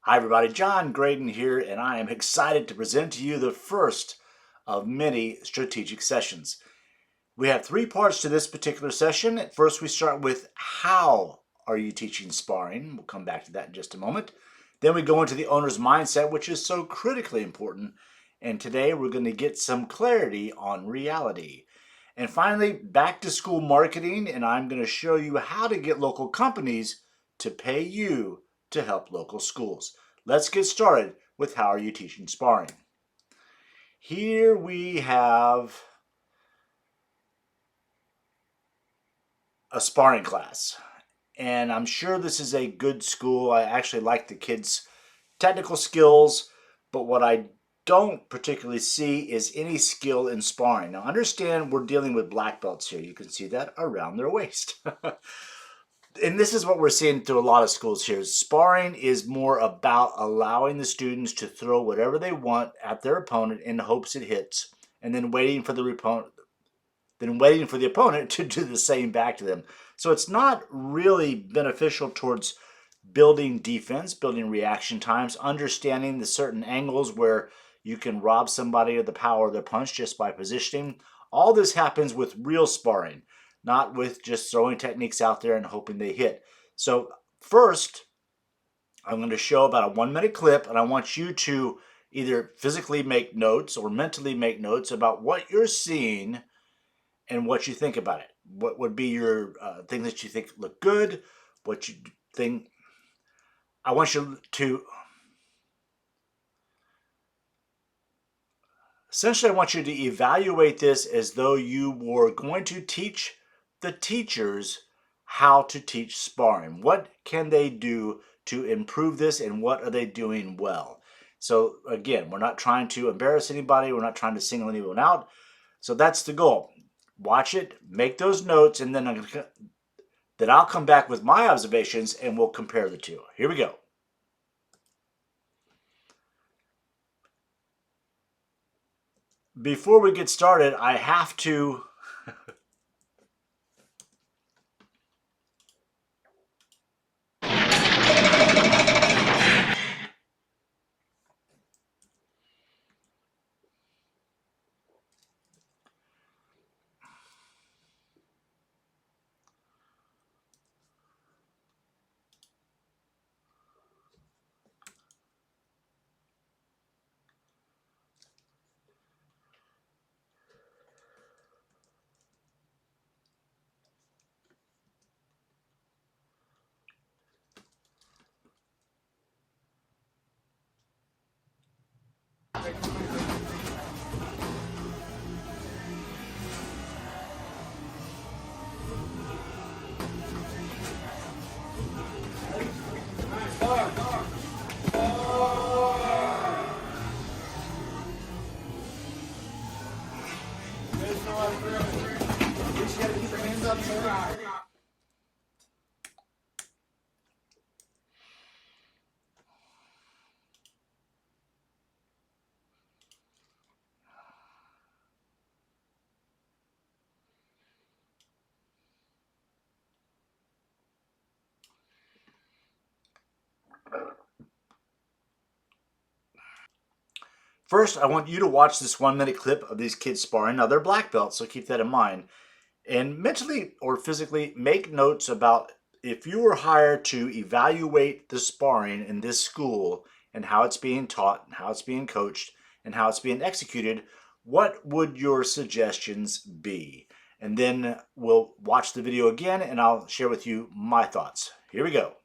Hi everybody, John Graden here, and I am excited to present to you the first of many strategic sessions. We have three parts to this particular session. At first we start with how are you teaching sparring? We'll come back to that in just a moment. Then we go into the owner's mindset, which is so critically important. And today we're going to get some clarity on reality. And finally, back to school marketing, and I'm going to show you how to get local companies to pay you to help local schools. Let's get started with how are you teaching sparring. Here we have a sparring class, and I'm sure this is a good school. I actually like the kids' technical skills, but what I don't particularly see is any skill in sparring. Now understand we're dealing with black belts here. You can see that around their waist. And this is what we're seeing through a lot of schools here. Sparring is more about allowing the students to throw whatever they want at their opponent in hopes it hits, and then waiting for the opponent to do the same back to them. So it's not really beneficial towards building defense, building reaction times, understanding the certain angles where you can rob somebody of the power of their punch just by positioning. All this happens with real sparring, not with just throwing techniques out there and hoping they hit. So first, I'm going to show about a 1-minute clip, and I want you to either physically make notes or mentally make notes about what you're seeing and what you think about it. What would be your things that you think look good, what you think. I want you to, essentially I want you to evaluate this as though you were going to teach the teachers how to teach sparring. What can they do to improve this, and what are they doing well? So again, we're not trying to embarrass anybody. We're not trying to single anyone out. So that's the goal. Watch it, make those notes, and then I'll come back with my observations and we'll compare the two. Here we go. Before we get started, I have to First, I want you to watch this 1-minute clip of these kids sparring. Now, they're black belts, so keep that in mind. And mentally or physically make notes about if you were hired to evaluate the sparring in this school and how it's being taught, and how it's being coached, and how it's being executed, what would your suggestions be? And then we'll watch the video again and I'll share with you my thoughts. Here we go.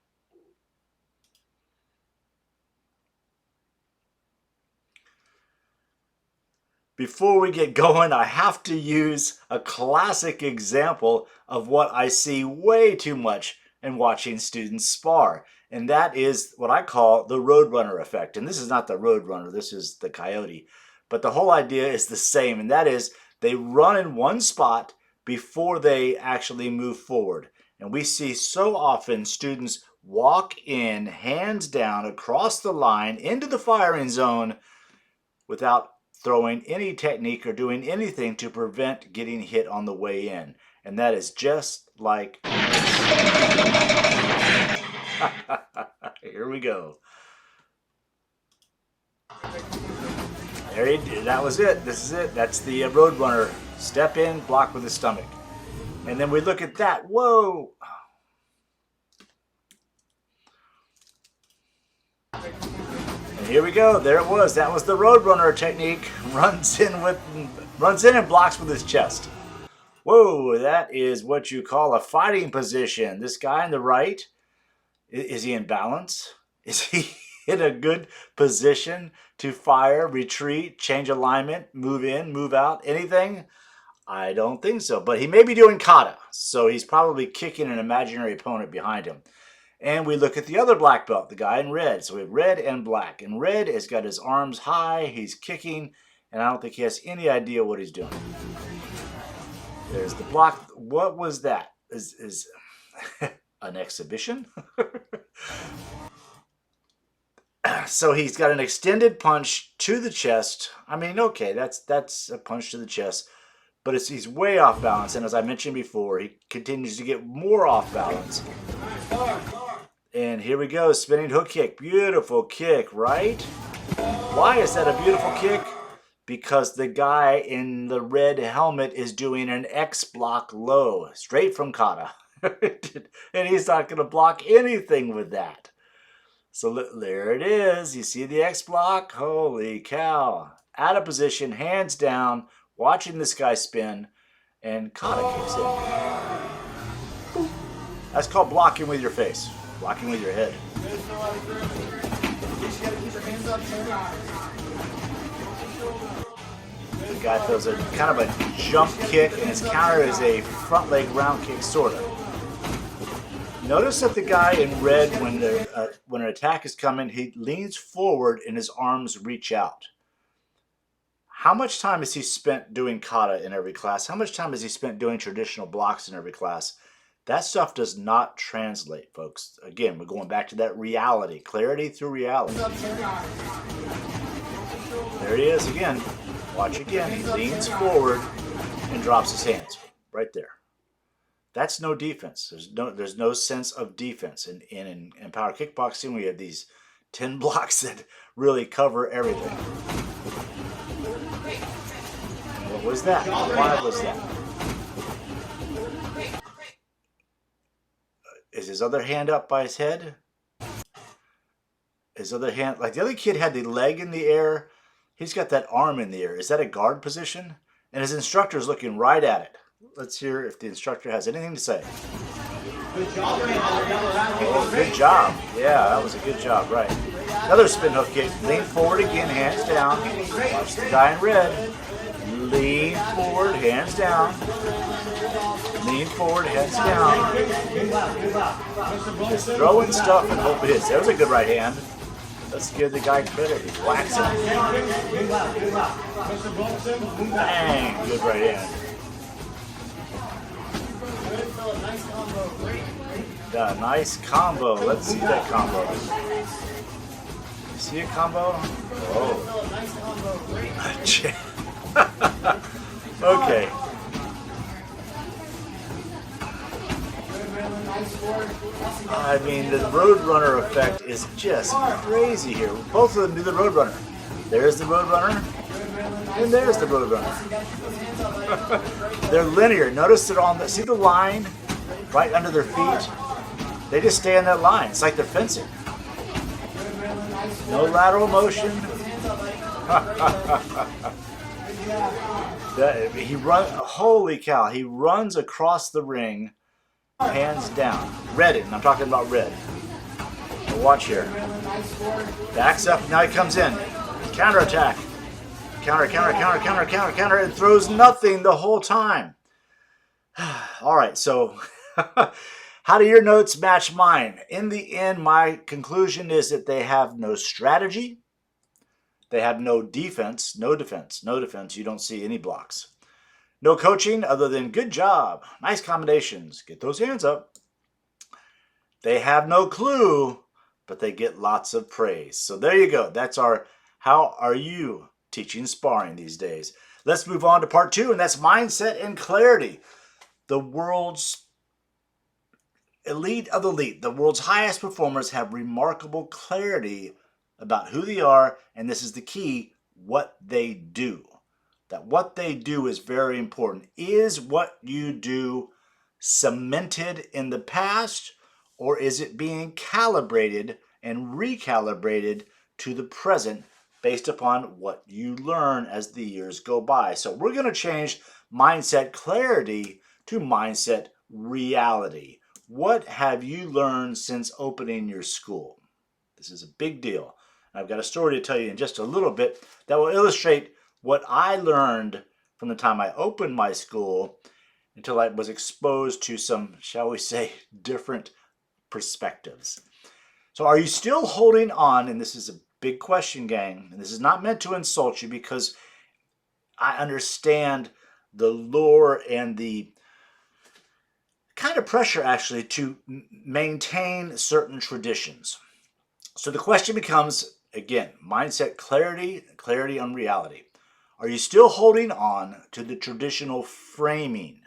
Before we get going, I have to use a classic example of what I see way too much in watching students spar. And that is what I call the roadrunner effect. And this is not the roadrunner, this is the coyote. But the whole idea is the same, and that is they run in one spot before they actually move forward. And we see so often students walk in, hands down, across the line, into the firing zone without throwing any technique or doing anything to prevent getting hit on the way in. And that is just like this. Here we go. That was it. This is it. That's the Roadrunner. Step in, block with the stomach. And then we look at that. Whoa! And here we go. There it was. That was the Roadrunner technique. Runs in and blocks with his chest. Whoa, that is what you call a fighting position. This guy on the right, is he in balance? Is he in a good position to fire, retreat, change alignment, move in, move out, anything? I don't think so, but he may be doing kata, so he's probably kicking an imaginary opponent behind him. And we look at the other black belt, the guy in red. So we have red and black. And red has got his arms high, he's kicking, and I don't think he has any idea what he's doing. There's the block. What was that? Is an exhibition? So he's got an extended punch to the chest. I mean, okay, that's a punch to the chest, but he's way off balance. And as I mentioned before, he continues to get more off balance. And here we go, spinning hook kick. Beautiful kick, right? Why is that a beautiful kick? Because the guy in the red helmet is doing an X block low, straight from kata. And he's not going to block anything with that. So there it is. You see the X block? Holy cow. Out of position, hands down, watching this guy spin, and kata kicks in. That's called blocking with your face. Blocking with your head. The guy throws a kind of a jump kick, and his counter is a front leg round kick, sort of. Notice that the guy in red, when an attack is coming, he leans forward and his arms reach out. How much time has he spent doing kata in every class? How much time has he spent doing traditional blocks in every class? That stuff does not translate, folks. Again, we're going back to that reality. Clarity through reality. There he is again. Watch again. He leans forward and drops his hands. Right there. That's no defense. There's no sense of defense. In power kickboxing, we have these 10 blocks that really cover everything. What was that? Why was that? Is his other hand up by his head? His other hand, like the other kid had the leg in the air. He's got that arm in the air. Is that a guard position? And his instructor is looking right at it. Let's hear if the instructor has anything to say. Good job. Oh, good job. Yeah, that was a good job, right. Another spin hook kick. Lean forward again, hands down. Watch the guy in red. Lean forward, hands down. Lean forward, hands down. Just throwing stuff and hope it hits. That was a good right hand. Let's give the guy credit. He's waxing. Bang, good right hand. Yeah, nice combo. Let's see that combo. You see a combo? Oh. Okay. I mean, the Roadrunner effect is just crazy here. Both of them do the Roadrunner. There's the Roadrunner, and there's the Roadrunner. They're linear. Notice they're on the, see the line right under their feet? They just stay on that line. It's like they're fencing. No lateral motion. Holy cow, he runs across the ring, hands down. Graden, I'm talking about red. But watch here. Backs up, now he comes in. Counter attack. Counter, and throws nothing the whole time. All right, so how do your notes match mine? In the end, my conclusion is that they have no strategy. They have no defense. No defense. You don't see any blocks. No coaching other than good job. Nice combinations. Get those hands up. They have no clue, but they get lots of praise. So there you go. That's our how are you teaching sparring these days. Let's move on to part 2, and that's mindset and clarity. The world's elite of the elite, the world's highest performers have remarkable clarity about who they are, and this is the key, what they do. That what they do is very important. Is what you do cemented in the past, or is it being calibrated and recalibrated to the present based upon what you learn as the years go by? So we're going to change mindset clarity to mindset reality. What have you learned since opening your school? This is a big deal. I've got a story to tell you in just a little bit that will illustrate what I learned from the time I opened my school until I was exposed to some, shall we say, different perspectives. So are you still holding on? And this is a big question, gang. And this is not meant to insult you, because I understand the lure and the kind of pressure actually to maintain certain traditions. So the question becomes, again, mindset clarity, clarity on reality. Are you still holding on to the traditional framing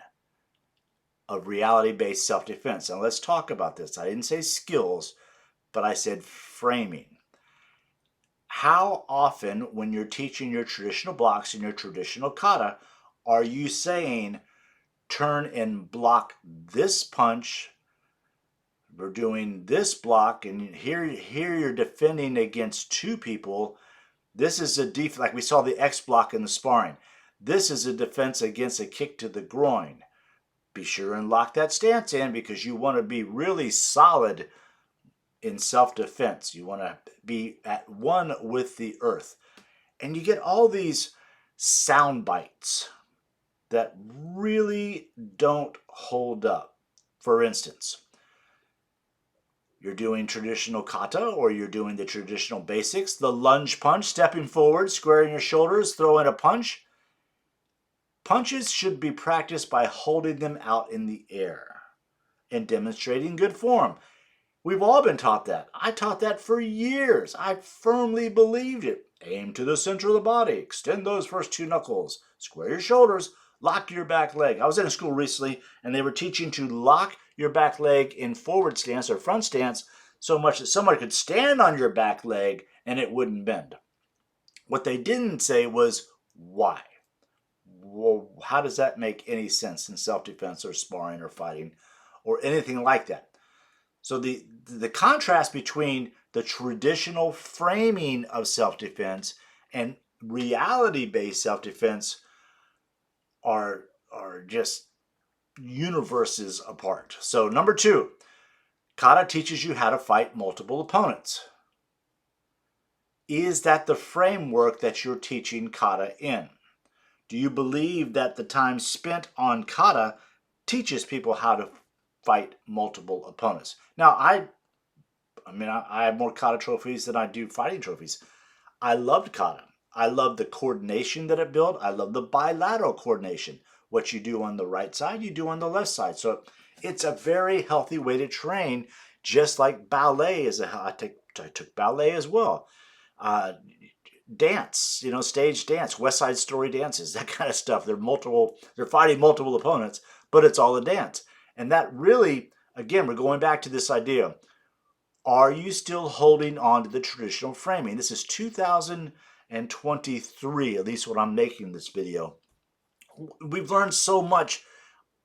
of reality-based self-defense? Now let's talk about this. I didn't say skills, but I said framing. How often, when you're teaching your traditional blocks and your traditional kata, are you saying, turn and block this punch, we're doing this block, and here you're defending against two people. This is a defense, like we saw the X block in the sparring. This is a defense against a kick to the groin. Be sure and lock that stance in, because you want to be really solid in self-defense. You want to be at one with the earth. And you get all these sound bites that really don't hold up. For instance, you're doing traditional kata, or you're doing the traditional basics, the lunge punch, stepping forward, squaring your shoulders, throwing a punch. Punches should be practiced by holding them out in the air and demonstrating good form. We've all been taught that. I taught that for years. I firmly believed it. Aim to the center of the body. Extend those first two knuckles. Square your shoulders. Lock your back leg. I was in a school recently, and they were teaching to lock your back leg in forward stance or front stance so much that someone could stand on your back leg and it wouldn't bend. What they didn't say was why. Well, how does that make any sense in self-defense or sparring or fighting or anything like that? So the contrast between the traditional framing of self-defense and reality-based self-defense are just universes apart. So number 2, kata teaches you how to fight multiple opponents. Is that the framework that you're teaching kata in? Do you believe that the time spent on kata teaches people how to fight multiple opponents? Now, I have more kata trophies than I do fighting trophies. I loved kata. I love the coordination that it built. I love the bilateral coordination. What you do on the right side, you do on the left side. So it's a very healthy way to train, just like ballet is I took ballet as well. Dance, stage dance, West Side Story dances, that kind of stuff. They're fighting multiple opponents, but it's all a dance. And that really, again, we're going back to this idea. Are you still holding on to the traditional framing? This is 2023, at least when I'm making this video. We've learned so much.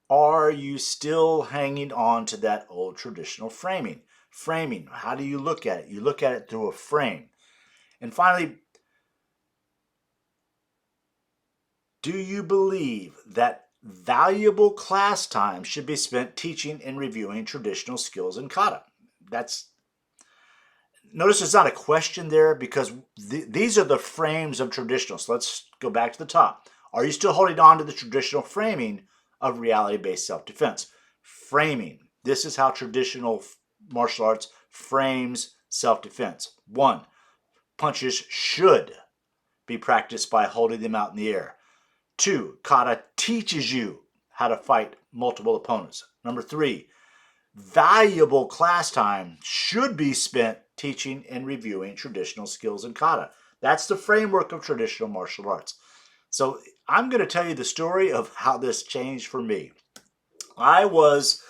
Are you still hanging on to that old traditional framing? Framing, how do you look at it? You look at it through a frame. And finally, do you believe that valuable class time should be spent teaching and reviewing traditional skills in kata? Notice there's not a question there, because these are the frames of traditional. So let's go back to the top. Are you still holding on to the traditional framing of reality-based self-defense? Framing. This is how traditional martial arts frames self-defense. 1, punches should be practiced by holding them out in the air. 2, kata teaches you how to fight multiple opponents. Number 3, valuable class time should be spent teaching and reviewing traditional skills in kata. That's the framework of traditional martial arts. So I'm going to tell you the story of how this changed for me. I was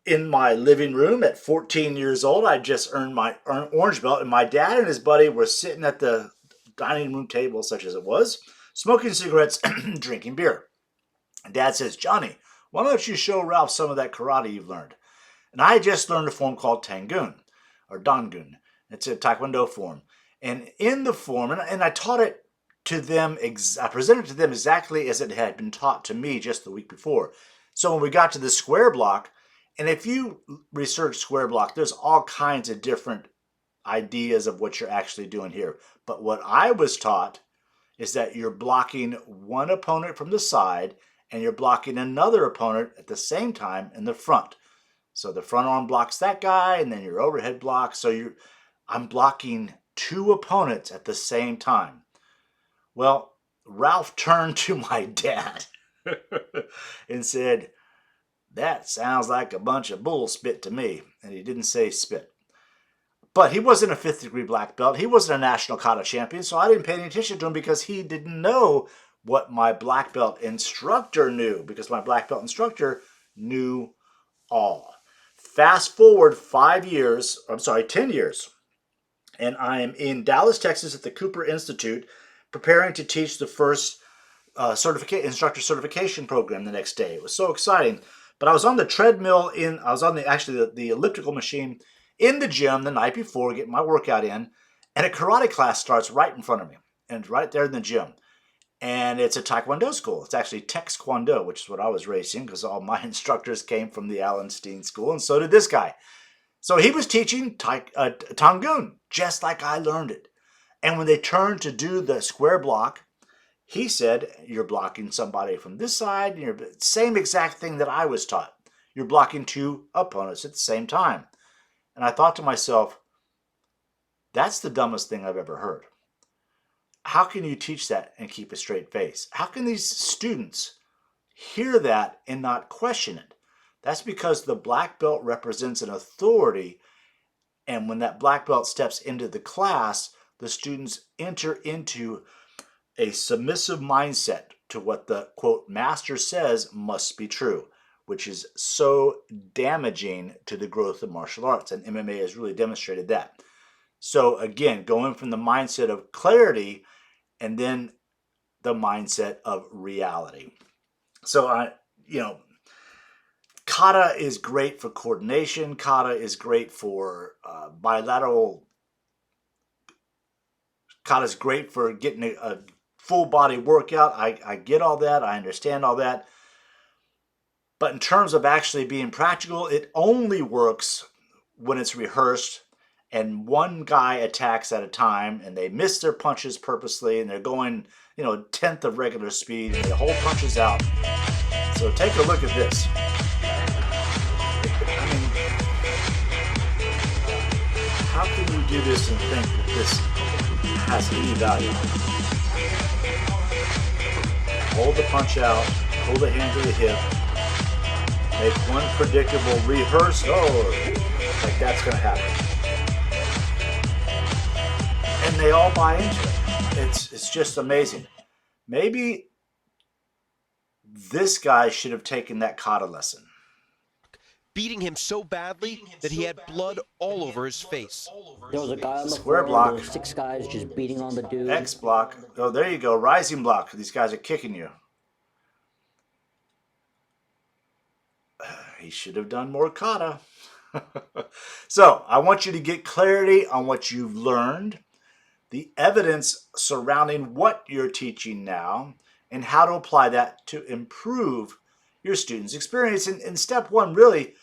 in my living room at 14 years old. I just earned my orange belt, and my dad and his buddy were sitting at the dining room table, such as it was, smoking cigarettes, drinking beer. And Dad says, Johnny, why don't you show Ralph some of that karate you've learned? And I just learned a form called Tangun, or Dangun. It's a Taekwondo form. And in the form, and I taught it to them, I presented it to them exactly as it had been taught to me just the week before. So when we got to the square block, and if you research square block, there's all kinds of different ideas of what you're actually doing here. But what I was taught is that you're blocking one opponent from the side and you're blocking another opponent at the same time in the front. So the front arm blocks that guy and then your overhead blocks. So I'm blocking two opponents at the same time. Well, Ralph turned to my dad and said, that sounds like a bunch of bull spit to me. And he didn't say spit. But he wasn't a 5th degree black belt. He wasn't a national kata champion, so I didn't pay any attention to him because he didn't know what my black belt instructor knew, because my black belt instructor knew all. Fast forward 10 years, and I am in Dallas, Texas at the Cooper Institute preparing to teach the first instructor certification program the next day. It was so exciting. But I was on the treadmill I was on the elliptical machine in the gym the night before, getting my workout in, and a karate class starts right in front of me, and right there in the gym. And it's a Taekwondo school. It's actually Taekwondo, which is what I was raised in, because all my instructors came from the Allenstein School, and so did this guy. So he was teaching Tangun, just like I learned it. And when they turned to do the square block, he said, you're blocking somebody from this side, and same exact thing that I was taught. You're blocking two opponents at the same time. And I thought to myself, that's the dumbest thing I've ever heard. How can you teach that and keep a straight face? How can these students hear that and not question it? That's because the black belt represents an authority, and when that black belt steps into the class, the students enter into a submissive mindset to what the, quote, master says must be true, which is so damaging to the growth of martial arts, and MMA has really demonstrated that. So again, going from the mindset of clarity and then the mindset of reality. So kata is great for coordination. Kata is great for bilateral. Kata is great for getting a full body workout. I get all that. I understand all that. But in terms of actually being practical, it only works when it's rehearsed and one guy attacks at a time and they miss their punches purposely and they're going, a tenth of regular speed and they hold punches out. So take a look at this. I mean, how can you do this and think that this has any value? Hold the punch out, hold the hand to the hip, make one predictable rehearse, like that's going to happen. And they all buy into it. It's just amazing. Maybe this guy should have taken that kata lesson. Beating him so badly that he had blood all over his face. There was a guy on the Square floor, block. there was 6 guys just beating on the dude. X block. Oh, there you go. Rising block. These guys are kicking you. He should have done more kata. So, I want you to get clarity on what you've learned, the evidence surrounding what you're teaching now, and how to apply that to improve your students' experience. In step one, really,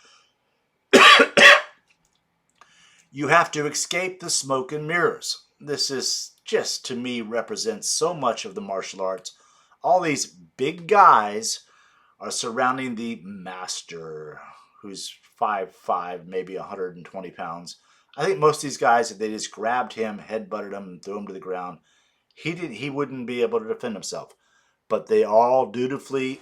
you have to escape the smoke and mirrors. This is just, to me, represents so much of the martial arts. All these big guys are surrounding the master, who's 5'5", maybe 120 pounds. I think most of these guys, if they just grabbed him, headbutted him, and threw him to the ground, he wouldn't be able to defend himself. But they all dutifully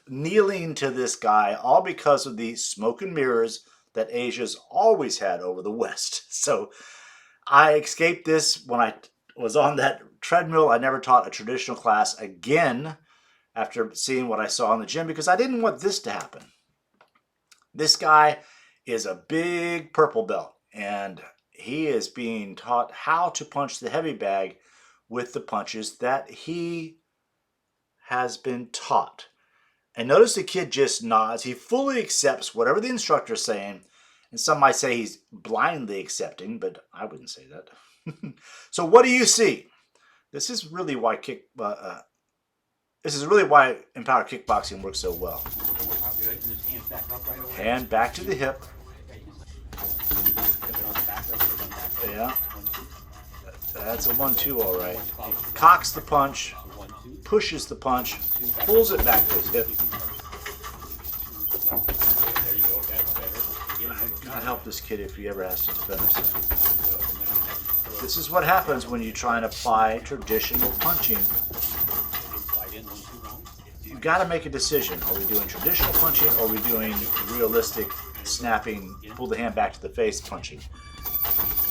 kneeling to this guy, all because of the smoke and mirrors that Asia's always had over the West. So I escaped this when I was on that treadmill. I never taught a traditional class again after seeing what I saw in the gym, because I didn't want this to happen. This guy is a big purple belt, and he is being taught how to punch the heavy bag with the punches that he has been taught. And notice the kid just nods. He fully accepts whatever the instructor is saying. And some might say he's blindly accepting, but I wouldn't say that. So what do you see? This is really why Empowered Kickboxing works so well. Hand back to the hip. Yeah. That's a 1-2, all right. Cocks the punch, pushes the punch, pulls it back to his hip. God help this kid if he ever has to defend himself. This is what happens when you try and apply traditional punching. You've got to make a decision. Are we doing traditional punching or are we doing realistic snapping, pull the hand back to the face punching?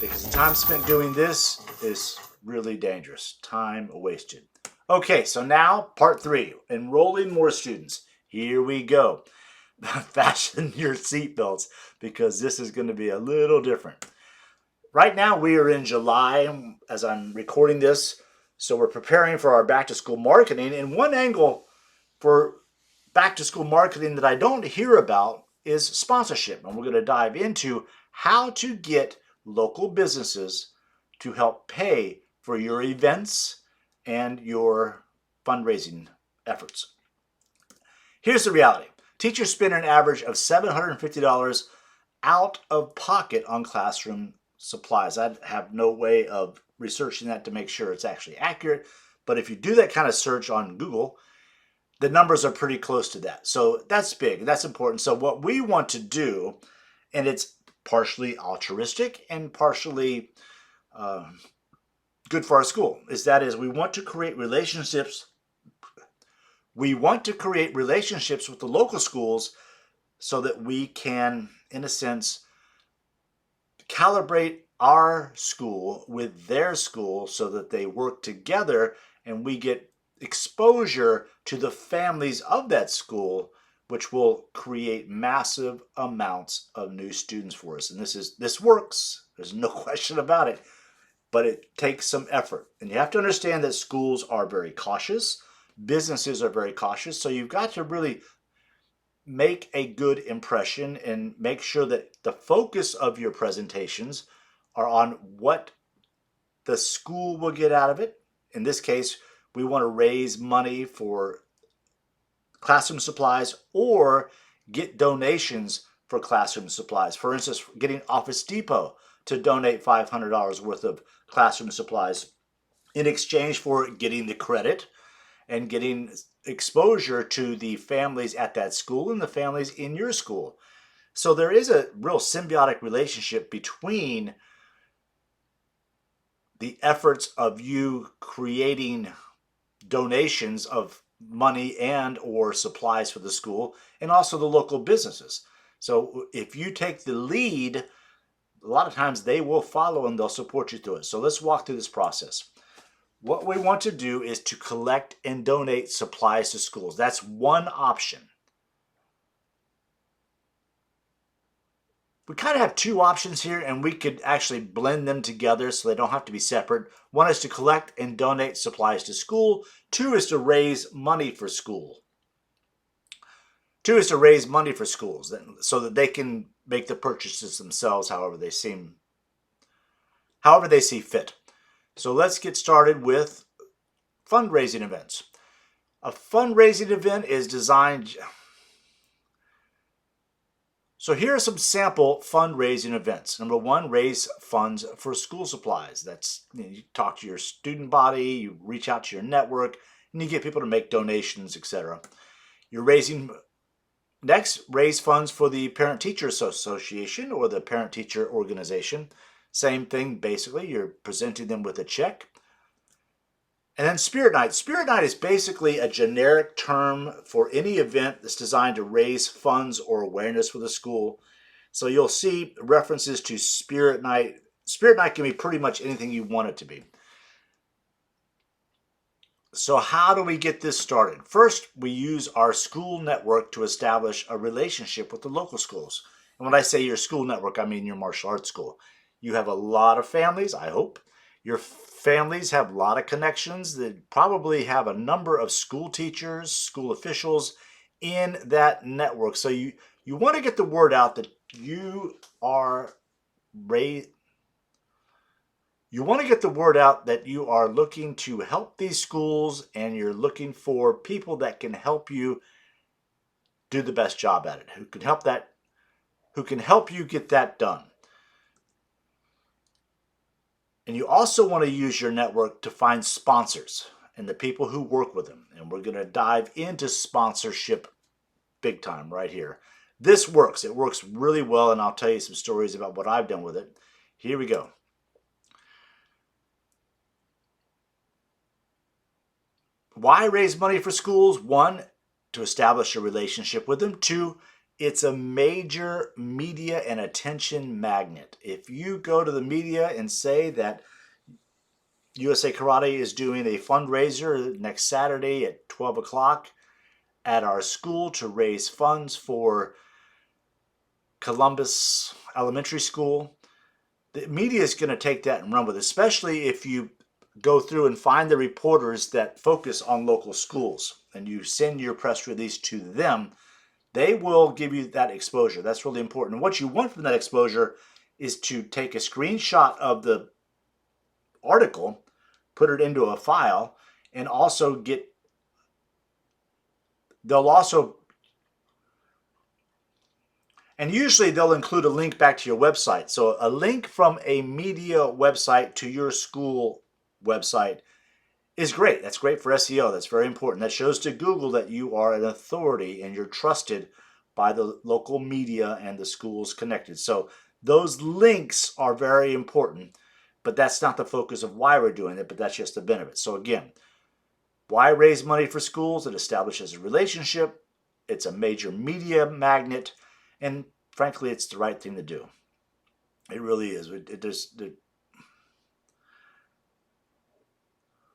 Because the time spent doing this is really dangerous. Time wasted. Okay, so now part 3, enrolling more students. Here we go. Fasten your seatbelts because this is going to be a little different. Right now we are in July as I'm recording this, so we're preparing for our back-to-school marketing. And one angle for back-to-school marketing that I don't hear about is sponsorship. And we're going to dive into how to get local businesses to help pay for your events and your fundraising efforts. Here's the reality. Teachers spend an average of $750 out of pocket on classroom supplies. I have no way of researching that to make sure it's actually accurate, but if you do that kind of search on Google, the numbers are pretty close to that. So that's big, that's important. So what we want to do, and it's partially altruistic and partially good for our school, is we want to create relationships. We want to create relationships with the local schools so that we can, in a sense, calibrate our school with their school so that they work together and we get exposure to the families of that school, which will create massive amounts of new students for us. And this works. There's no question about it. But it takes some effort. And you have to understand that schools are very cautious. Businesses are very cautious. So you've got to really make a good impression and make sure that the focus of your presentations are on what the school will get out of it. In this case, we want to raise money for classroom supplies or get donations for classroom supplies. For instance, getting Office Depot to donate $500 worth of classroom supplies in exchange for getting the credit and getting exposure to the families at that school and the families in your school. So there is a real symbiotic relationship between the efforts of you creating donations of money and or supplies for the school and also the local businesses. So if you take the lead, a lot of times they will follow and they'll support you through it. So let's walk through this process. What we want to do is to collect and donate supplies to schools. That's one option. We kind of have two options here, and we could actually blend them together so they don't have to be separate. One is to collect and donate supplies to school. Two is to raise money for school. Two is to raise money for schools so that they can make the purchases themselves however they see fit. So let's get started with fundraising events. A fundraising event is designed. So here are some sample fundraising events. Number one, raise funds for school supplies. That's, you talk to your student body, you reach out to your network, and you get people to make donations, etc. Next, raise funds for the Parent-Teacher Association or the Parent-Teacher Organization. Same thing, basically. You're presenting them with a check. And then Spirit Night. Spirit Night is basically a generic term for any event that's designed to raise funds or awareness for the school. So you'll see references to Spirit Night. Spirit Night can be pretty much anything you want it to be. So how do we get this started? First, we use our school network to establish a relationship with the local schools. And when I say your school network, I mean your martial arts school. You have a lot of families, I hope. Your families have a lot of connections that probably have a number of school teachers, school officials in that network. So you want to get the word out that you are you want to get the word out that you are looking to help these schools and you're looking for people that can help you do the best job at it, who can help you get that done. And you also want to use your network to find sponsors and the people who work with them. And we're going to dive into sponsorship big time right here. This works. It works really well, and I'll tell you some stories about what I've done with it. Here we go. Why raise money for schools? One, to establish a relationship with them. Two, it's a major media and attention magnet. If you go to the media and say that USA Karate is doing a fundraiser next Saturday at 12 o'clock at our school to raise funds for Columbus Elementary School, the media is going to take that and run with it, especially if you go through and find the reporters that focus on local schools and you send your press release to them. They will give you that exposure. That's really important. And what you want from that exposure is to take a screenshot of the article, put it into a file, and also usually they'll include a link back to your website. So a link from a media website to your school website is great. That's great for SEO. That's very important. That shows to Google that you are an authority and you're trusted by the local media and the schools connected. So those links are very important, but that's not the focus of why we're doing it, but that's just the benefit. So again, why raise money for schools? It establishes a relationship. It's a major media magnet. And frankly, it's the right thing to do. It really is.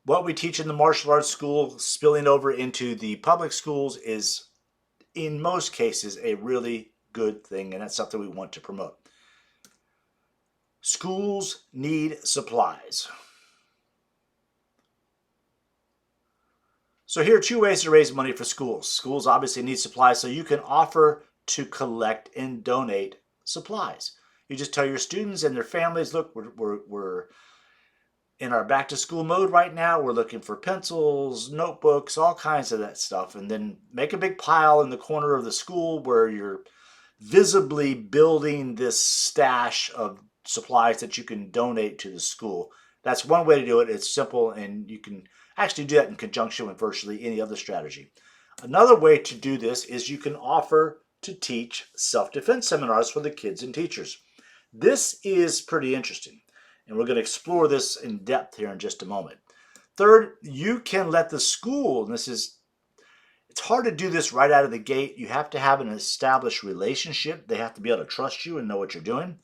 What we teach in the martial arts school spilling over into the public schools is, in most cases, a really good thing, and that's something we want to promote. Schools need supplies. So here are two ways to raise money for schools. Schools obviously need supplies, so you can offer to collect and donate supplies. You just tell your students and their families, look, we're in our back to school mode right now. We're looking for pencils, notebooks, all kinds of that stuff. And then make a big pile in the corner of the school where you're visibly building this stash of supplies that you can donate to the school. That's one way to do it. It's simple, and you can actually do that in conjunction with virtually any other strategy. Another way to do this is you can offer to teach self-defense seminars for the kids and teachers. This is pretty interesting, and we're going to explore this in depth here in just a moment. Third, you can let the school, and it's hard to do this right out of the gate. You have to have an established relationship. They have to be able to trust you and know what you're doing.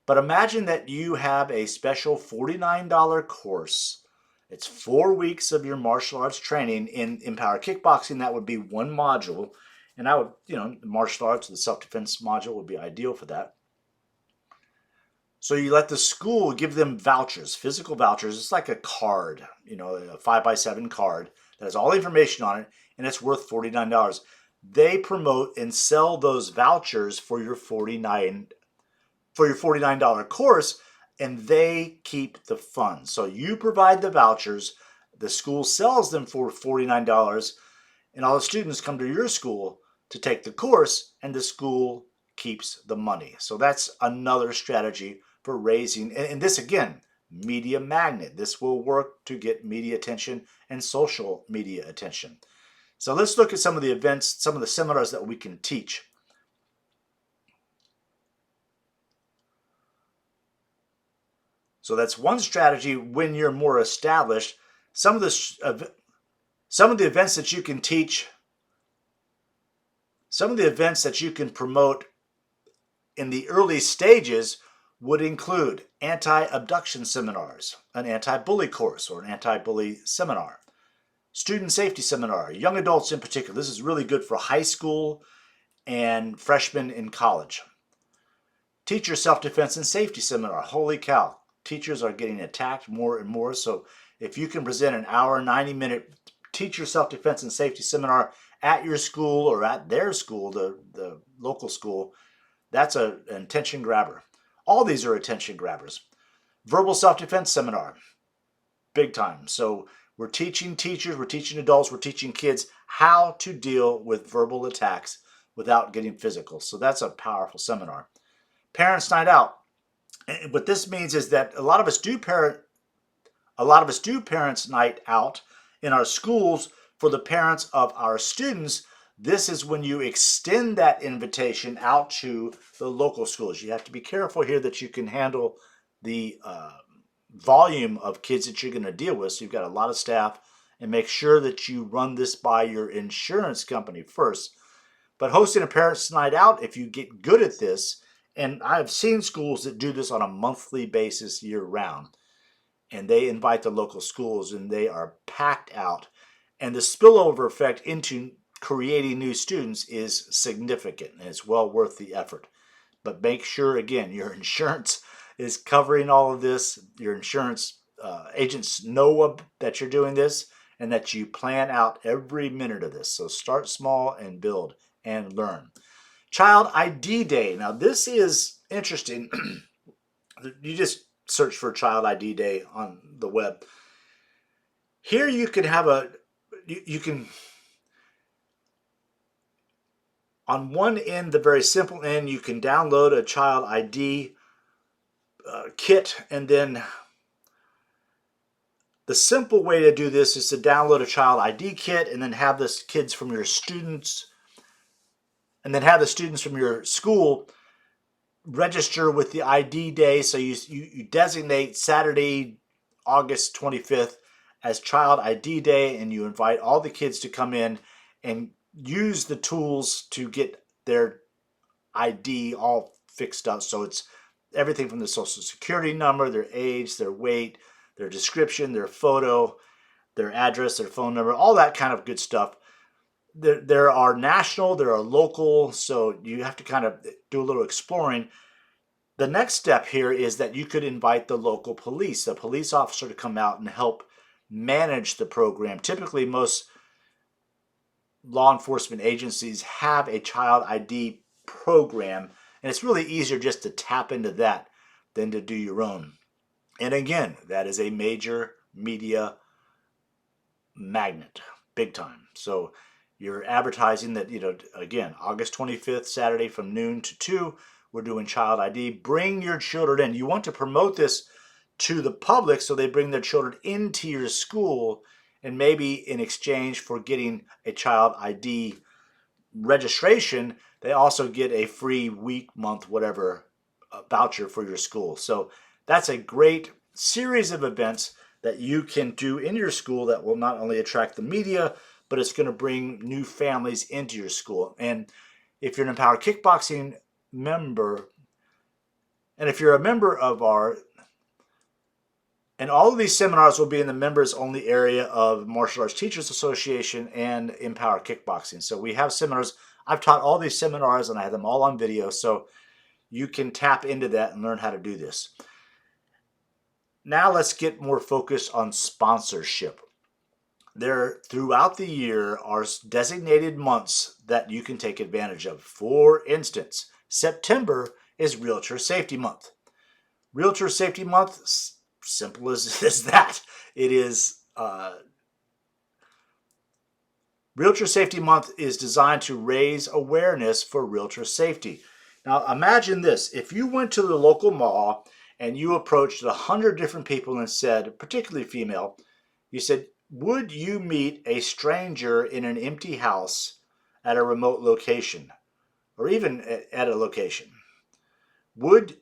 But imagine that you have a special $49 course. It's 4 weeks of your martial arts training. In Empower Kickboxing, that would be one module. And I would, the martial arts, the self-defense module would be ideal for that. So you let the school give them vouchers, physical vouchers. It's like a card, a 5x7 card that has all the information on it, and it's worth $49. They promote and sell those vouchers for your $49 course, and they keep the funds. So you provide the vouchers, the school sells them for $49, and all the students come to your school to take the course, and the school keeps the money. So that's another strategy for raising, and this again, media magnet. This will work to get media attention and social media attention. So let's look at some of the events, some of the seminars that we can teach. So that's one strategy when you're more established. Some of the events that you can teach, some of the events that you can promote in the early stages would include anti-abduction seminars, an anti-bully course or an anti-bully seminar, student safety seminar, young adults in particular. This is really good for high school and freshmen in college. Teacher self-defense and safety seminar. Holy cow. Teachers are getting attacked more and more. So if you can present an hour, 90-minute teacher self-defense and safety seminar at your school or at their school, the local school, that's an attention grabber. All these are attention grabbers. Verbal self-defense seminar. Big time. So we're teaching teachers, we're teaching adults, we're teaching kids how to deal with verbal attacks without getting physical. So that's a powerful seminar. Parents night out. And what this means is that a lot of us do parents night out in our schools for the parents of our students. This is when you extend that invitation out to the local schools. You have to be careful here that you can handle the volume of kids that you're going to deal with. So you've got a lot of staff, and make sure that you run this by your insurance company first. But hosting a parents' night out, if you get good at this, and I've seen schools that do this on a monthly basis year round, and they invite the local schools and they are packed out. And the spillover effect into creating new students is significant, and it's well worth the effort. But make sure, again, your insurance is covering all of this. Your insurance agents know that you're doing this and that you plan out every minute of this. So start small and build and learn. Child ID Day. Now this is interesting. You just search for Child ID Day on the web. Here you can have you can, on one end, the very simple end, you can download a Child ID kit, and then the simple way to do this is to download a Child ID kit and then have the kids from your students, and then have the students from your school register with the ID Day. So you designate Saturday, August 25th as Child ID Day, and you invite all the kids to come in and use the tools to get their ID all fixed up. So it's everything from the social security number, their age, their weight, their description, their photo, their address, their phone number, all that kind of good stuff. There are national, there are local, so you have to kind of do a little exploring. The next step here is that you could invite the local police, a police officer, to come out and help manage the program. Typically, most law enforcement agencies have a Child ID program, and it's really easier just to tap into that than to do your own. And again, that is a major media magnet, big time. So you're advertising that, again, August 25th, Saturday from noon to 2, we're doing Child ID. Bring your children in. You want to promote this to the public so they bring their children into your school, and maybe in exchange for getting a Child ID registration, they also get a free week, month, whatever voucher for your school. So that's a great series of events that you can do in your school that will not only attract the media, but it's going to bring new families into your school. And if you're an Empowered Kickboxing member, and if you're a member of and all of these seminars will be in the members only area of Martial Arts Teachers Association and Empowered Kickboxing. So we have seminars. I've taught all these seminars and I have them all on video, so you can tap into that and learn how to do this. Now let's get more focused on sponsorship. There, throughout the year, are designated months that you can take advantage of. For instance, September is Realtor Safety Month. Realtor Safety Month, simple as that. It is Realtor Safety Month is designed to raise awareness for realtor safety. Now imagine this: if you went to the local mall and you approached 100 different people and said, particularly female, you said, would you meet a stranger in an empty house at a remote location, or even at a location? Would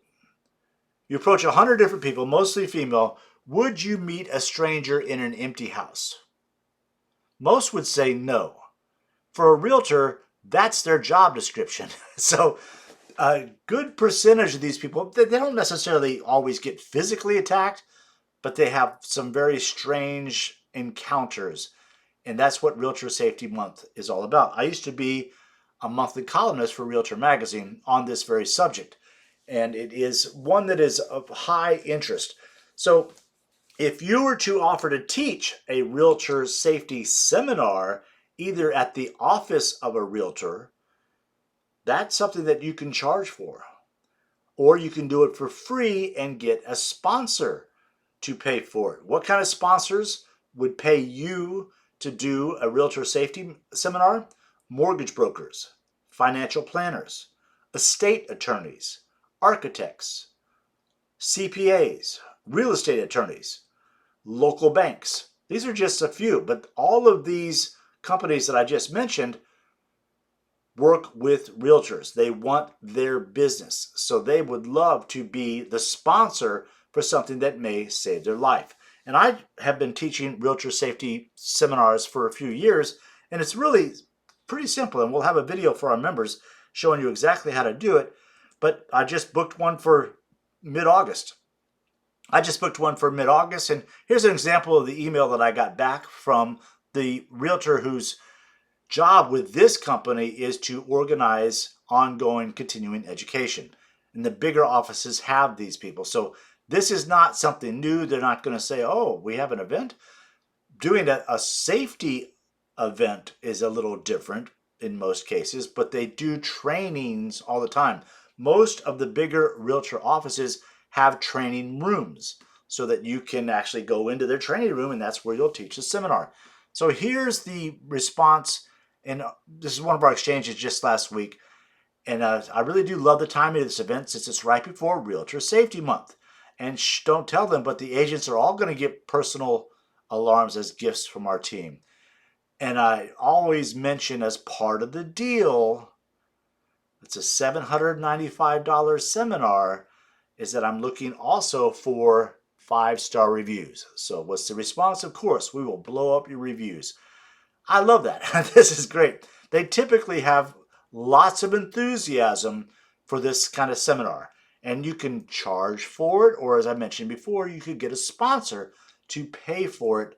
you approach 100 different people, mostly female, would you meet a stranger in an empty house? Most would say no. For a realtor, that's their job description. So a good percentage of these people, they don't necessarily always get physically attacked, but they have some very strange encounters. And that's what Realtor Safety Month is all about. I used to be a monthly columnist for Realtor Magazine on this very subject. And it is one that is of high interest. So if you were to offer to teach a realtor safety seminar, either at the office of a realtor, that's something that you can charge for. Or you can do it for free and get a sponsor to pay for it. What kind of sponsors would pay you to do a realtor safety seminar? Mortgage brokers, financial planners, estate attorneys, architects, CPAs, real estate attorneys, local banks. These are just a few, but all of these companies that I just mentioned work with realtors. They want their business, so they would love to be the sponsor for something that may save their life. And I have been teaching realtor safety seminars for a few years, and it's really pretty simple. And we'll have a video for our members showing you exactly how to do it. But I just booked one for mid-August. And here's an example of the email that I got back from the realtor whose job with this company is to organize ongoing continuing education. And the bigger offices have these people. So this is not something new. They're not going to say, oh, we have an event. Doing a safety event is a little different in most cases, but they do trainings all the time. Most of the bigger realtor offices have training rooms so that you can actually go into their training room, and that's where you'll teach the seminar. So here's the response, and this is one of our exchanges just last week. And I really do love the timing of this event since it's right before Realtor Safety Month. And don't tell them, but the agents are all going to get personal alarms as gifts from our team. And I always mention as part of the deal, it's a $795 seminar, is that I'm looking also for 5-star reviews. So what's the response? Of course, we will blow up your reviews. I love that. This is great. They typically have lots of enthusiasm for this kind of seminar. And you can charge for it, or as I mentioned before, you could get a sponsor to pay for it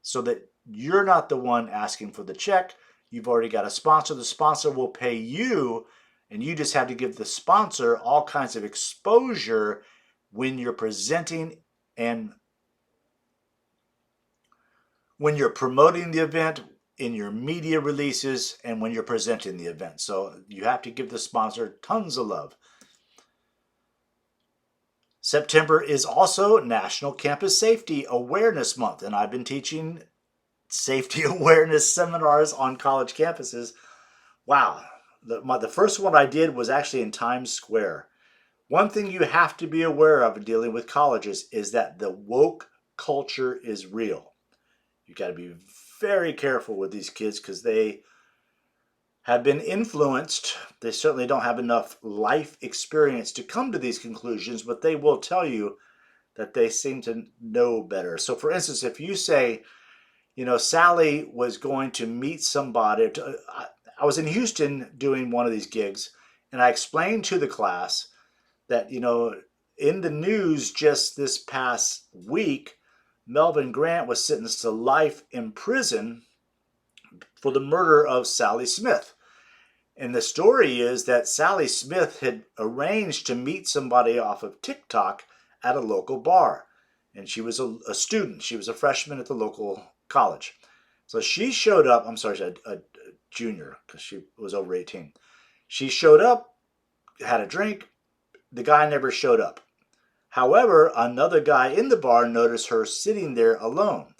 so that you're not the one asking for the check. You've already got a sponsor. The sponsor will pay you, and you just have to give the sponsor all kinds of exposure when you're presenting and when you're promoting the event, in your media releases, and when you're presenting the event. So you have to give the sponsor tons of love. September is also National Campus Safety Awareness Month, and I've been teaching safety awareness seminars on college campuses. Wow, the first one I did was actually in Times Square. One thing you have to be aware of in dealing with colleges is that the woke culture is real. You got to be very careful with these kids because they have been influenced. They certainly don't have enough life experience to come to these conclusions, but they will tell you that they seem to know better. So for instance, if you say, Sally was going to meet somebody. I was in Houston doing one of these gigs, and I explained to the class that, in the news just this past week, Melvin Grant was sentenced to life in prison for the murder of Sally Smith. And the story is that Sally Smith had arranged to meet somebody off of TikTok at a local bar. And she was a student. She was a freshman at the local college. So she showed up. I'm sorry, a junior because she was over 18. She showed up, had a drink. The guy never showed up. However, another guy in the bar noticed her sitting there alone.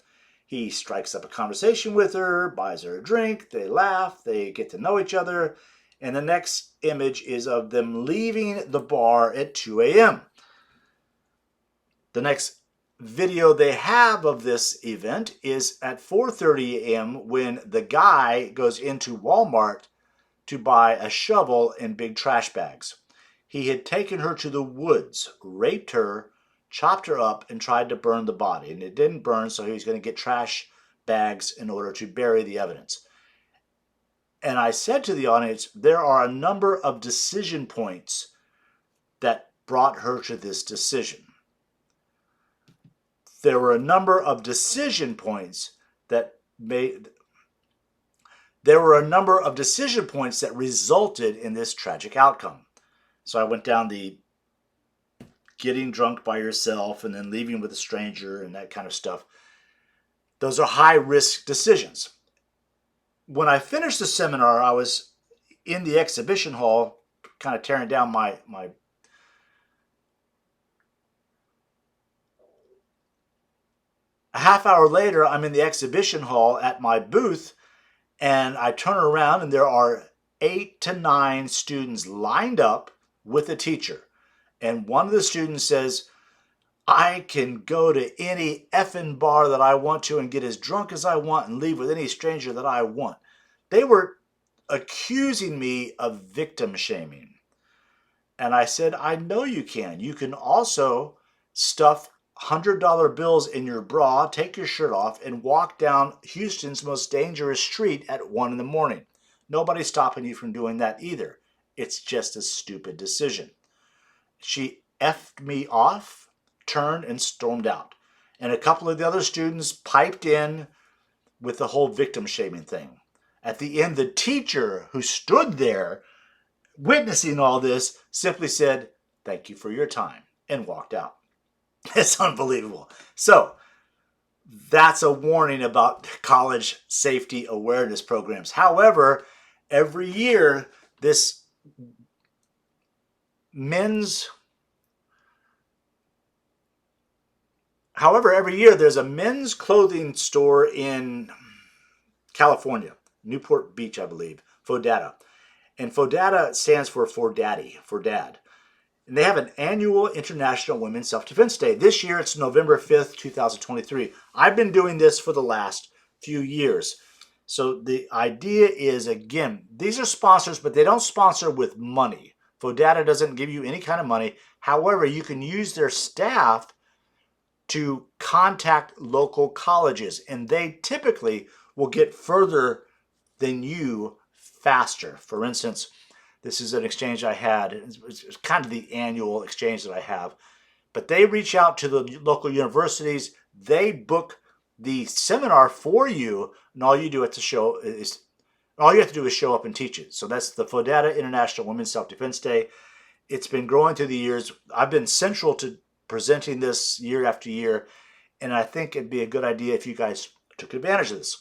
He strikes up a conversation with her, buys her a drink, they laugh, they get to know each other, and the next image is of them leaving the bar at 2 a.m. The next video they have of this event is at 4:30 a.m. when the guy goes into Walmart to buy a shovel and big trash bags. He had taken her to the woods, raped her, chopped her up, and tried to burn the body. And it didn't burn, so he was going to get trash bags in order to bury the evidence. And I said to the audience, there are a number of decision points that brought her to this decision. There were a number of decision points that made there were a number of decision points that resulted in this tragic outcome. So I went down the getting drunk by yourself and then leaving with a stranger and that kind of stuff. Those are high risk decisions. When I finished the seminar, I was in the exhibition hall, kind of tearing down my a half hour later, I'm in the exhibition hall at my booth, and I turn around and there are 8 to 9 students lined up with a teacher. And one of the students says, I can go to any effing bar that I want to and get as drunk as I want and leave with any stranger that I want. They were accusing me of victim shaming. And I said, I know you can. You can also stuff $100 bills in your bra, take your shirt off, and walk down Houston's most dangerous street at 1 in the morning. Nobody's stopping you from doing that either. It's just a stupid decision. She effed me off, turned, and stormed out. And a couple of the other students piped in with the whole victim shaming thing. At the end, the teacher who stood there witnessing all this simply said, thank you for your time, and walked out. It's unbelievable. So that's a warning about college safety awareness programs. However, every year there's a men's clothing store in California, Newport Beach, I believe, Fodata. And Fodata stands for daddy, for dad. And they have an annual International Women's Self-Defense Day. This year it's November 5th, 2023. I've been doing this for the last few years. So the idea is, again, these are sponsors, but they don't sponsor with money. Fodata doesn't give you any kind of money. However, you can use their staff to contact local colleges, and they typically will get further than you faster. For instance, this is an exchange I had. It's kind of the annual exchange that I have. But they reach out to the local universities. They book the seminar for you, and all you have to do is show up and teach it. So that's the Fodata International Women's Self-Defense Day. It's been growing through the years. I've been central to presenting this year after year, and I think it'd be a good idea if you guys took advantage of this.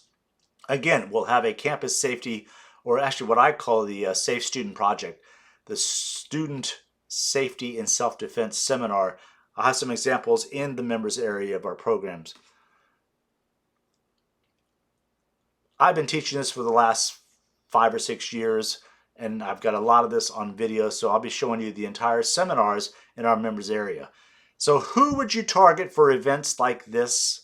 Again, we'll have a campus safety, or actually what I call the Safe Student Project, the Student Safety and Self-Defense Seminar. I'll have some examples in the members area of our programs. I've been teaching this for the last 5 or 6 years, and I've got a lot of this on video, so I'll be showing you the entire seminars in our members area. So who would you target for events like this?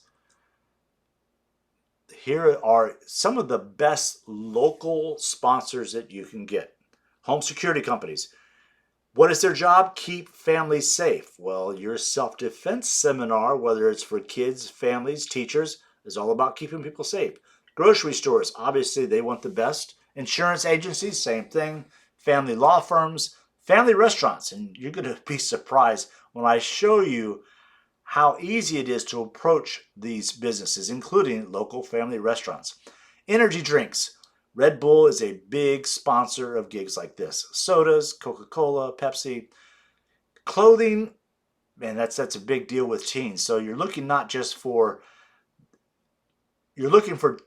Here are some of the best local sponsors that you can get. Home security companies. What is their job? Keep families safe. Well, your self-defense seminar, whether it's for kids, families, teachers, is all about keeping people safe. Grocery stores, obviously they want the best. Insurance agencies, same thing. Family law firms, family restaurants, and you're going to be surprised when I show you how easy it is to approach these businesses, including local family restaurants. Energy drinks. Red Bull is a big sponsor of gigs like this. Sodas, Coca-Cola, Pepsi. Clothing, man, that's a big deal with teens. So you're looking not just for, you're looking for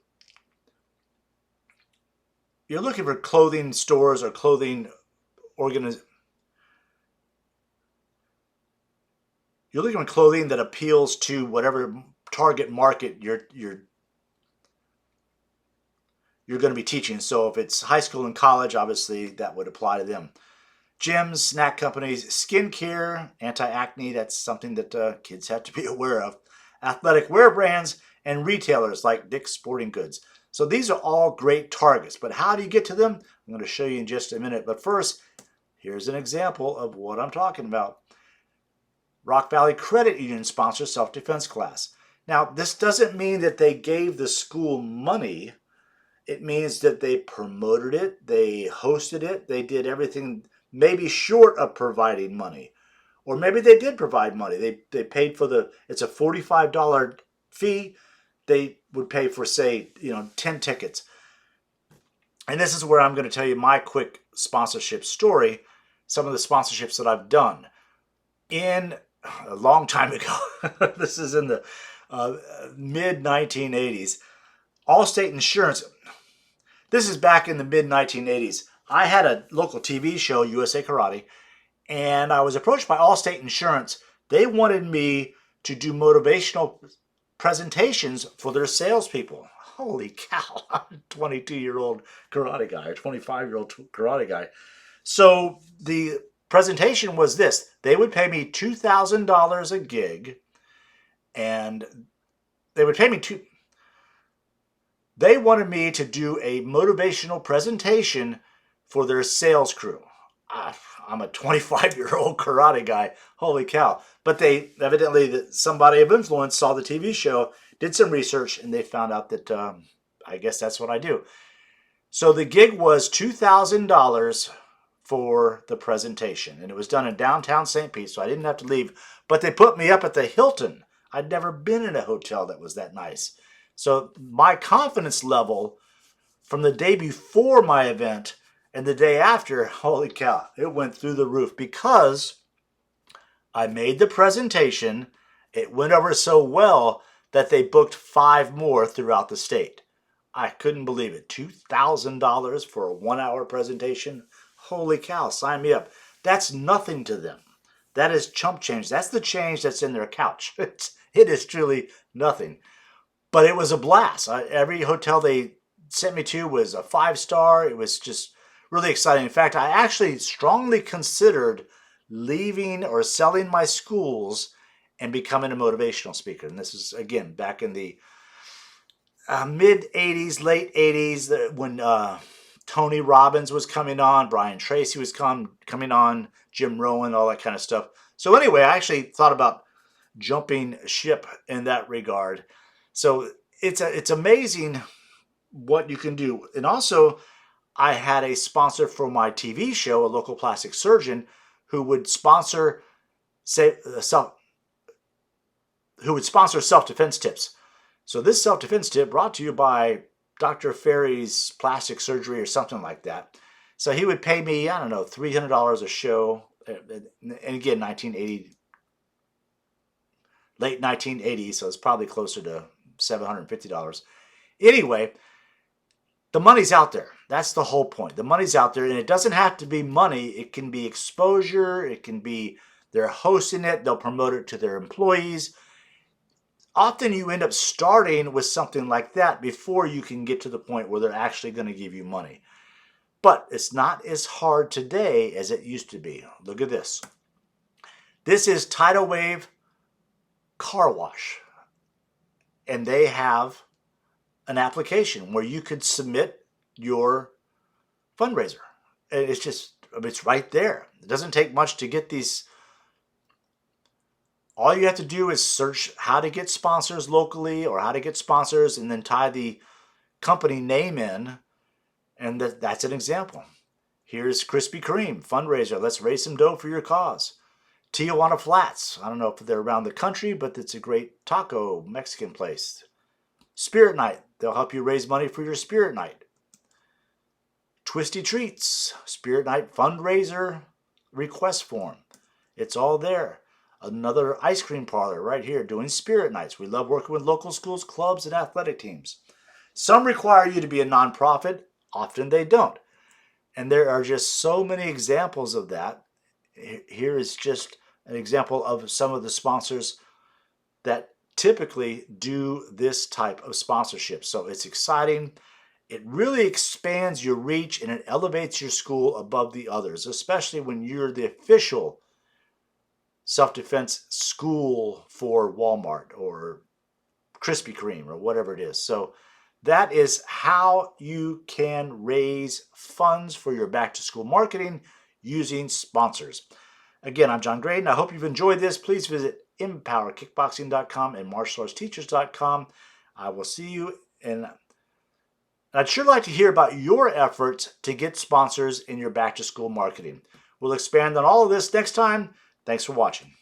clothing stores or clothing organizations. You're looking for clothing that appeals to whatever target market you're going to be teaching. So if it's high school and college, obviously that would apply to them. Gyms, snack companies, skincare, anti-acne, that's something that kids have to be aware of. Athletic wear brands, and retailers like Dick's Sporting Goods. So these are all great targets, but how do you get to them? I'm going to show you in just a minute. But first, here's an example of what I'm talking about. Rock Valley Credit Union sponsors self-defense class. Now, this doesn't mean that they gave the school money. It means that they promoted it, they hosted it, they did everything maybe short of providing money. Or maybe they did provide money. They paid for it's a $45 fee. They would pay for, say, 10 tickets. And this is where I'm going to tell you my quick sponsorship story, some of the sponsorships that I've done. In a long time ago, this is in the mid 1980s, Allstate Insurance, this is back in the mid 1980s. I had a local TV show, USA Karate, and I was approached by Allstate Insurance. They wanted me to do motivational presentations for their salespeople. Holy cow, I'm a 22-year-old karate guy, or 25-year-old karate guy. So the presentation was this. They would pay me $2,000 a gig, and they would pay me they wanted me to do a motivational presentation for their sales crew. I'm a 25-year-old karate guy. Holy cow. But they evidently, somebody of influence saw the TV show, did some research, and they found out that I guess that's what I do. So the gig was $2,000 for the presentation, and it was done in downtown St. Pete, so I didn't have to leave. But they put me up at the Hilton. I'd never been in a hotel that was that nice. So my confidence level from the day before my event and the day after, holy cow, it went through the roof because I made the presentation. It went over so well that they booked 5 more throughout the state. I couldn't believe it. $2,000 for a 1-hour presentation? Holy cow, sign me up. That's nothing to them. That is chump change. That's the change that's in their couch. It is truly nothing. But it was a blast. Every hotel they sent me to was a 5-star. It was just really exciting. In fact, I actually strongly considered leaving or selling my schools and becoming a motivational speaker. And this is, again, back in the mid-'80s, late '80s, when Tony Robbins was coming on, Brian Tracy was coming on, Jim Rohn, all that kind of stuff. So anyway, I actually thought about jumping ship in that regard. So it's amazing what you can do. And also, I had a sponsor for my TV show, a local plastic surgeon, who would sponsor self-defense tips. So this self-defense tip brought to you by Dr. Ferry's Plastic Surgery or something like that. So he would pay me, I don't know, $300 a show. And again, 1980, late 1980s, so it's probably closer to $750. Anyway, the money's out there. That's the whole point. The money's out there, and it doesn't have to be money. It can be exposure. It can be they're hosting it. They'll promote it to their employees. Often you end up starting with something like that before you can get to the point where they're actually going to give you money. But it's not as hard today as it used to be. Look at this. This is Tidal Wave Car Wash. And they have an application where you could submit your fundraiser. It's right there. It doesn't take much to get these. All you have to do is search how to get sponsors locally or how to get sponsors and then tie the company name in. And that's an example. Here's Krispy Kreme fundraiser. Let's raise some dough for your cause. Tijuana Flats. I don't know if they're around the country, but it's a great taco Mexican place. Spirit Night. They'll help you raise money for your Spirit Night. Twisty Treats. Spirit Night fundraiser request form. It's all there. Another ice cream parlor right here doing Spirit Nights. We love working with local schools, clubs, and athletic teams. Some require you to be a nonprofit. Often they don't. And there are just so many examples of that. Here is just an example of some of the sponsors that typically do this type of sponsorship. So it's exciting. It really expands your reach and it elevates your school above the others, especially when you're the official self-defense school for Walmart or Krispy Kreme or whatever it is. So that is how you can raise funds for your back-to-school marketing using sponsors. Again, I'm John Graden. I hope you've enjoyed this. Please visit empowerkickboxing.com and martialartsteachers.com. I will see you in. I'd sure like to hear about your efforts to get sponsors in your back-to-school marketing. We'll expand on all of this next time. Thanks for watching.